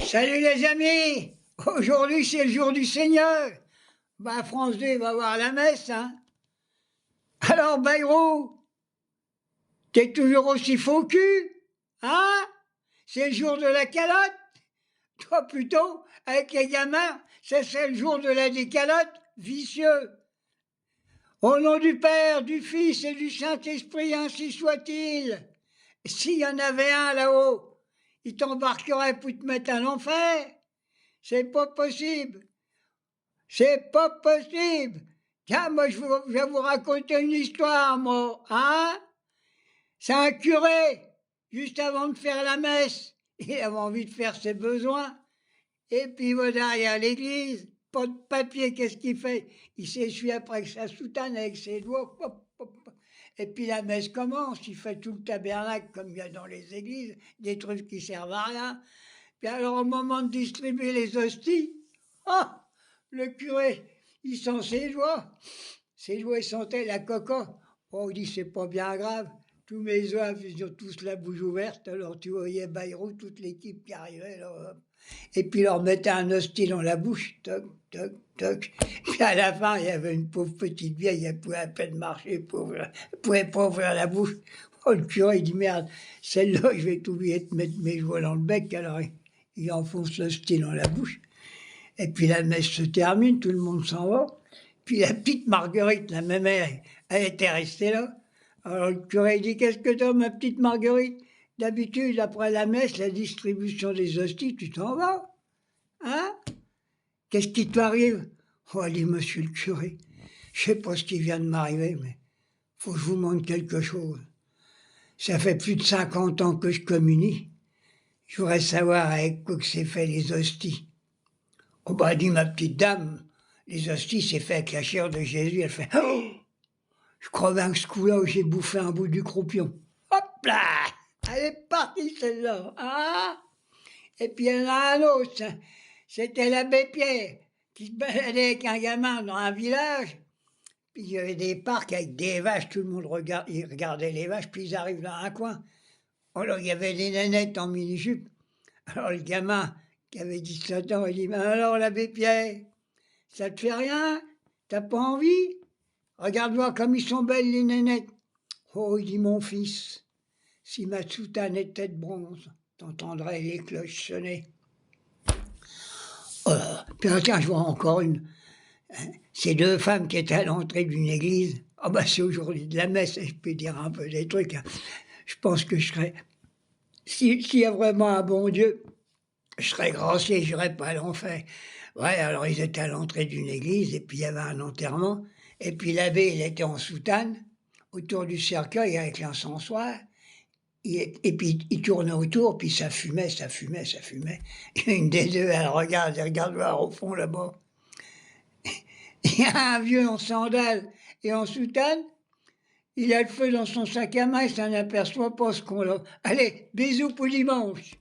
Salut les amis! Aujourd'hui c'est le jour du Seigneur. Bah France 2 va voir la messe, hein? Alors Bayrou, t'es toujours aussi faux cul? Hein? C'est le jour de la calotte? Toi plutôt, avec les gamins, c'est le jour de la décalotte, vicieux. Au nom du Père, du Fils et du Saint-Esprit, ainsi soit-il. S'il y en avait un là-haut, il t'embarquerait pour te mettre à l'enfer. C'est pas possible. C'est pas possible. Tiens, moi, je vais vous raconter une histoire, moi. Hein? C'est un curé, juste avant de faire la messe. Il avait envie de faire ses besoins. Et puis, il va derrière l'église. Pas de papier, qu'est-ce qu'il fait? Il s'essuie après sa soutane avec ses doigts. Pop, pop, pop. Et puis la messe commence. Il fait tout le tabernacle comme il y a dans les églises, des trucs qui servent à rien. Puis alors, au moment de distribuer les hosties, ah, le curé, il sent ses doigts. Ses doigts, ils sentaient la coco. Oh, il dit, c'est pas bien grave. Tous mes oeufs, ils ont tous la bouche ouverte. Alors, tu voyais Bayrou, toute l'équipe qui arrivait, là. Et puis, il leur mettait un hostie dans la bouche. Toc, toc, toc. Puis, à la fin, il y avait une pauvre petite vieille, elle pouvait à peine marcher, elle pouvait pas ouvrir la bouche. Oh, le curé, il dit, merde, celle-là, je vais oublier de mettre mes doigts dans le bec. Alors, il enfonce l'hostie dans la bouche. Et puis la messe se termine, tout le monde s'en va. Puis la petite Marguerite, la même elle était restée là. Alors le curé dit, qu'est-ce que t'as, ma petite Marguerite? D'habitude, après la messe, la distribution des hosties, tu t'en vas. Hein? Qu'est-ce qui t'arrive? Oh, elle dit, monsieur le curé, je sais pas ce qui vient de m'arriver, mais faut que je vous montre quelque chose. Ça fait plus de 50 ans que je communie. Je voudrais savoir avec quoi que c'est fait les hosties. Oh bah, dit ma petite dame, les hosties, c'est fait avec la chair de Jésus. Elle fait, oh, je crois bien que ce coup-là, j'ai bouffé un bout du croupion. Hop là! Elle est partie, celle-là. Hein? Et puis il y en a un autre, c'était l'abbé Pierre, qui se baladait avec un gamin dans un village. Puis il y avait des parcs avec des vaches, tout le monde regardait les vaches, puis ils arrivent dans un coin. Alors il y avait des nénettes en mini-jupe. Alors le gamin, qui avait 17 ans, il dit, ben alors l'abbé Pierre, ça te fait rien? T'as pas envie? Regarde-moi comme ils sont belles les nénettes. Oh, il dit, mon fils, si ma soutane était de bronze, t'entendrais les cloches sonner. Oh, puis tiens, je vois encore une. Hein, ces deux femmes qui étaient à l'entrée d'une église. Ah ben c'est aujourd'hui de la messe, je peux dire un peu des trucs. Hein. Je pense que je serais. S'il y a vraiment un bon Dieu, je serais gracié, je n'irais pas à l'enfer. Ouais, alors ils étaient à l'entrée d'une église, et puis il y avait un enterrement, et puis l'abbé, il était en soutane, autour du cercueil avec l'encensoir, et puis il tournait autour, puis ça fumait, ça fumait, ça fumait. Et une des deux, elle regarde voir au fond là-bas. Il y a un vieux en sandales et en soutane, il a le feu dans son sac à main, il s'en aperçoit pas ce qu'on l'a. Allez, bisous pour dimanche.